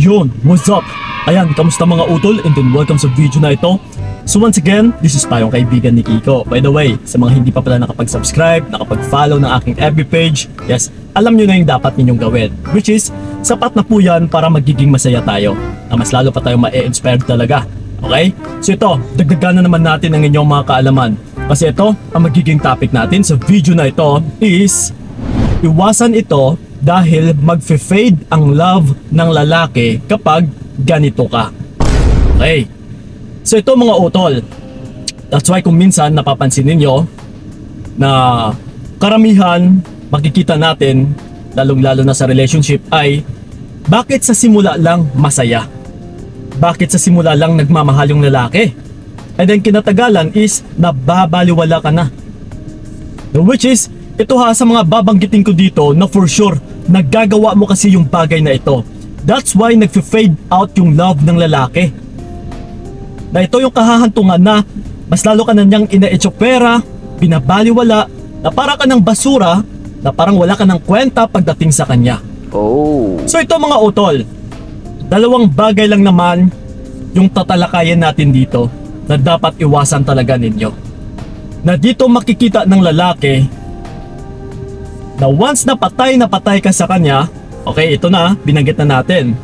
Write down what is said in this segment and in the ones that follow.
Yun, what's up? Ayan, kamusta mga utol? And then welcome sa video na ito. So once again, this is tayong kaibigan ni Kiko. By the way, sa mga hindi pa pala nakapag-subscribe, nakapag-follow ng aking FB page, yes, alam nyo na yung dapat ninyong gawin. Which is, sapat na po yan para magiging masaya tayo. Na mas lalo pa tayong ma-inspire talaga. Okay? So ito, dagdagan na naman natin ang inyong mga kaalaman. Kasi ito, ang magiging topic natin sa video na ito is iwasan ito dahil magfe-fade ang love ng lalaki kapag ganito ka. Okay. So ito mga utol, that's why kung minsan napapansin ninyo na karamihan makikita natin, lalong-lalo na sa relationship, ay bakit sa simula lang masaya? Bakit sa simula lang nagmamahal yung lalaki? And then kinatagalan is nababaliwala ka na. Which is, ito ha, sa mga babanggitin ko dito na for sure naggagawa mo kasi yung bagay na ito. That's why nagfe-fade out yung love ng lalaki. Na ito yung kahahantungan na mas lalo ka na niyang ina-etsopera, binabaliwala, na para ka ng basura, na parang wala ka ng kwenta pagdating sa kanya. Oh. So ito mga utol, dalawang bagay lang naman yung tatalakayan natin dito na dapat iwasan talaga ninyo. Na dito makikita ng lalaki na once na patay ka sa kanya, okay, ito na, binanggit na natin.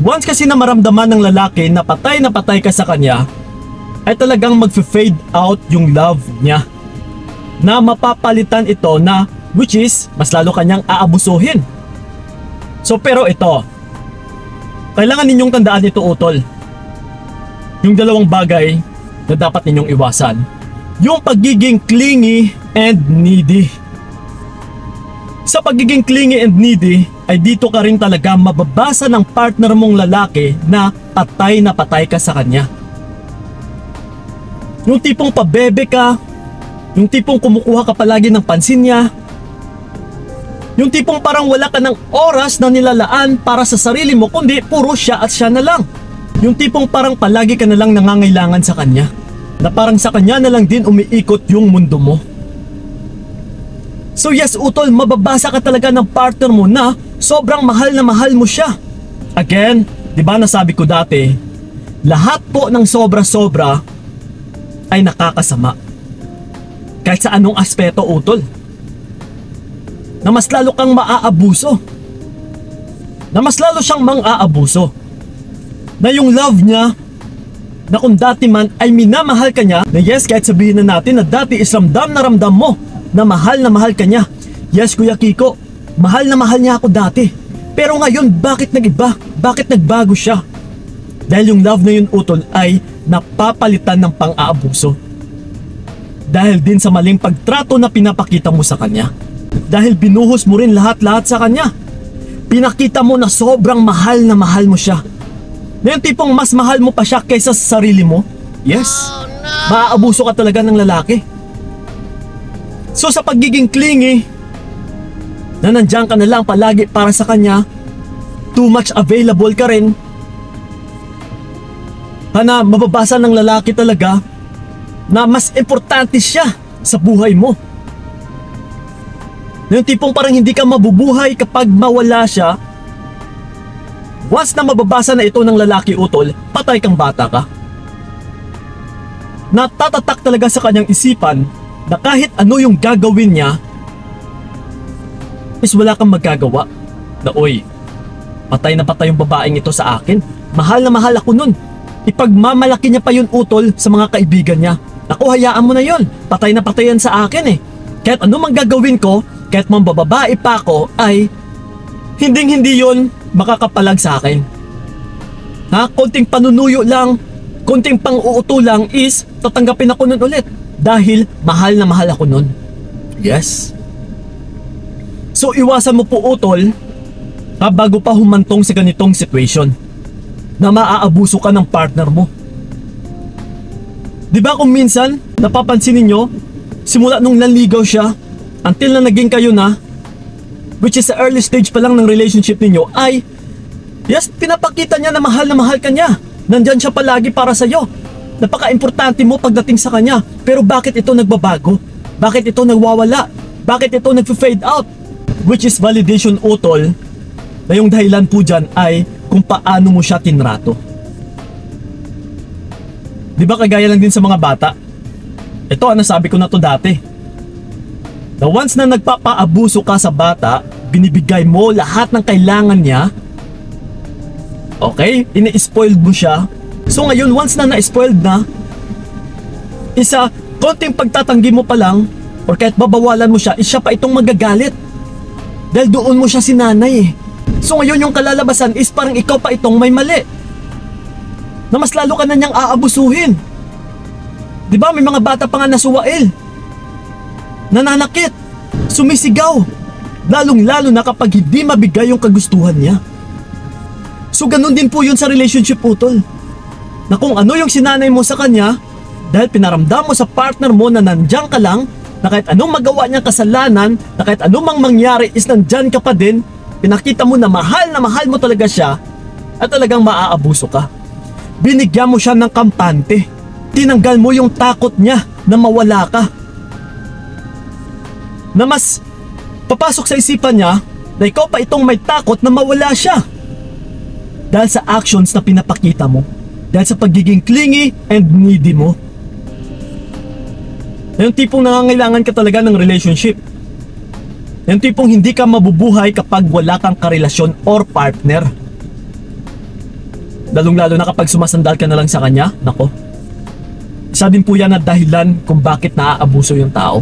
Once kasi na maramdaman ng lalaki na patay ka sa kanya, ay talagang magfe-fade out yung love niya. Na mapapalitan ito na, which is, mas lalo kanyang aabusuhin. So pero ito, kailangan ninyong tandaan ito utol. Yung dalawang bagay na dapat ninyong iwasan. Yung pagiging clingy and needy. Sa pagiging clingy and needy ay dito ka rin talaga mababasa ng partner mong lalaki na patay ka sa kanya. Yung tipong pabebe ka, yung tipong kumukuha ka palagi ng pansin niya, yung tipong parang wala ka ng oras na nilalaan para sa sarili mo kundi puro siya at siya na lang. Yung tipong parang palagi ka na lang nangangailangan sa kanya, na parang sa kanya na lang din umiikot yung mundo mo. So yes utol, mababasa ka talaga ng partner mo na sobrang mahal na mahal mo siya. Again, di ba nasabi ko dati, lahat po ng sobra-sobra ay nakakasama. Kahit sa anong aspeto utol. Na mas lalo kang maaabuso. Na mas lalo siyang mang-aabuso. Na yung love niya, na kung dati man ay minamahal ka niya, na yes, kahit sabihin na natin na dati is ramdam na ramdam mo na mahal ka niya. Yes Kuya Kiko, mahal na mahal niya ako dati. Pero ngayon bakit nag-iba? Bakit nagbago siya? Dahil yung love na yun utol ay napapalitan ng pang-aabuso. Dahil din sa maling pagtrato na pinapakita mo sa kanya. Dahil binuhos mo rin lahat-lahat sa kanya. Pinakita mo na sobrang mahal na mahal mo siya. Na yung tipong mas mahal mo pa siya kaysa sa sarili mo. Yes, maaabuso ka talaga ng lalaki. So sa pagiging clingy, na nandiyan ka na lang palagi para sa kanya, too much available ka rin, na mababasa ng lalaki talaga na mas importante siya sa buhay mo. Na yung tipong parang hindi ka mabubuhay kapag mawala siya. Once na mababasa na ito ng lalaki utol, patay kang bata ka. Natatatak talaga sa kanyang isipan na kahit ano yung gagawin niya is wala kang magagawa. Na oy, patay na patay yung babaeng ito sa akin. Mahal na mahal ako nun. Ipagmamalaki niya pa yun utol sa mga kaibigan niya. Naku, hayaan mo na yun. Patay na patay yan sa akin eh. Kahit ano mang gagawin ko, kahit mang bababae pa ako, ay hindi yun makakapalag sa akin. Ha? Konting panunuyo lang, konting pang-uuto lang is tatanggapin ako nun ulit. Dahil mahal na mahal ako nun. Yes. So iwasan mo po utol, bago pa humantong sa ganitong situation na maaabuso ka ng partner mo. Di ba kung minsan napapansin ninyo, simula nung nanligaw siya until na naging kayo na, which is sa early stage pa lang ng relationship ninyo, ay yes, pinapakita niya na mahal ka niya. Nandyan siya palagi para sa'yo. Napaka-importante mo pagdating sa kanya. Pero bakit ito nagbabago? Bakit ito nagwawala? Bakit ito nagfe-fade out? Which is validation utol na yung dahilan po dyan ay kung paano mo siya tinrato. Di ba kagaya lang din sa mga bata? Ito, nasabi ko na to dati. Na once na nagpapaabuso ka sa bata, binibigay mo lahat ng kailangan niya. Okay? Ini-spoiled mo siya. So ngayon, once na na-spoiled na, isa, konting pagtatanggi mo pa lang, or kahit babawalan mo siya, siya pa itong magagalit. Dahil doon mo siya sinanay eh. So ngayon yung kalalabasan is parang ikaw pa itong may mali. Na mas lalo ka na niyang aabusuhin. Diba may mga bata pa nga nasuwail, nananakit, sumisigaw, lalong-lalo na kapag hindi mabigay yung kagustuhan niya. So ganun din po yun sa relationship, utol. Na kung ano yung sinanay mo sa kanya, dahil pinaramdam mo sa partner mo na nandyan ka lang, na kahit anong magawa niyang kasalanan, na kahit anong mang mangyari is nandyan ka pa din, pinakita mo na mahal mo talaga siya, at talagang maaabuso ka. Binigyan mo siya ng kampante. Tinanggal mo yung takot niya na mawala ka. Na mas papasok sa isipan niya na ikaw pa itong may takot na mawala siya. Dahil sa actions na pinapakita mo. Dahil sa pagiging clingy and needy mo. Yung tipong nangangailangan ka talaga ng relationship. Yung tipong hindi ka mabubuhay kapag wala kang karelasyon or partner. Lalong-lalo na kapag sumasandal ka na lang sa kanya, nako. Isa din po yan na dahilan kung bakit naaabuso yung tao.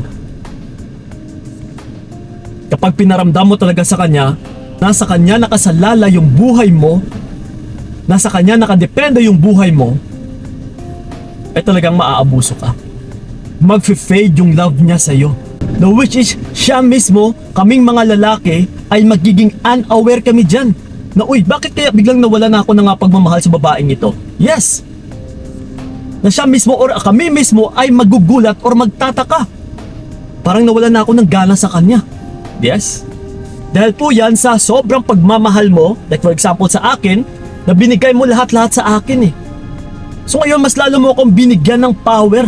Kapag pinaramdam mo talaga sa kanya, nasa kanya nakasalala yung buhay mo, nasa kanya nakadepende yung buhay mo, ay talagang maaabuso ka. Mag-fade yung love niya sa'yo. No, which is, siya mismo, kaming mga lalaki, ay magiging unaware kami dyan. Na uy, bakit kaya biglang nawala na ako ng pagmamahal sa babaeng ito? Yes! Na siya mismo or kami mismo ay magugulat or magtataka. Parang nawala na ako ng gana sa kanya. Yes? Dahil po yan sa sobrang pagmamahal mo, like for example sa akin, na binigay mo lahat-lahat sa akin eh. So ngayon mas lalo mo akong binigyan ng power.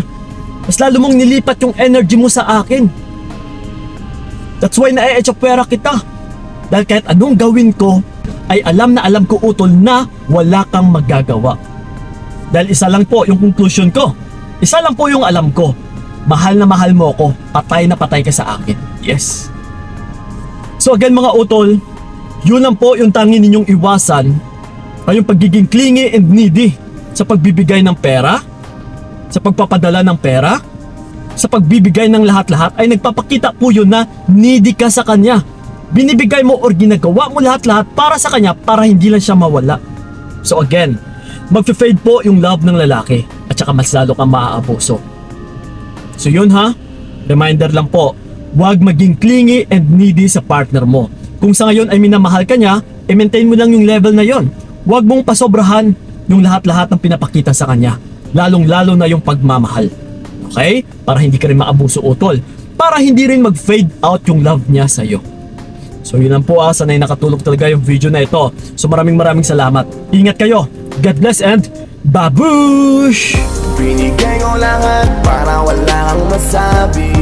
Mas lalo mong nilipat yung energy mo sa akin. That's why na-e-echapwera kita. Dahil kahit anong gawin ko, ay alam na alam ko, utol, na wala kang magagawa. Dahil isa lang po yung conclusion ko. Isa lang po yung alam ko. Mahal na mahal mo ko. Patay na patay ka sa akin. Yes. So again mga utol, yun lang po yung tangi ninyong iwasan ay yung pagiging clingy and needy sa pagbibigay ng pera, sa pagpapadala ng pera, sa pagbibigay ng lahat-lahat ay nagpapakita po yun na needy ka sa kanya. Binibigay mo or ginagawa mo lahat-lahat para sa kanya para hindi lang siya mawala. So again, magfe-fade po yung love ng lalaki at saka mas lalo kang maaabuso. So yun ha, reminder lang po, huwag maging clingy and needy sa partner mo. Kung sa ngayon ay minamahal ka niya, i-maintain mo lang yung level na yon. Huwag mong pasobrahan yung lahat-lahat ng pinapakita sa kanya, lalong-lalo na yung pagmamahal. Okay? Para hindi ka rin maabuso, utol. Para hindi rin mag-fade out yung love niya sa'yo. So yun lang po sanay nakatulog talaga yung video na ito. So maraming salamat. Ingat kayo. God bless and babush! Binigay ko lahat para wala kang masabi.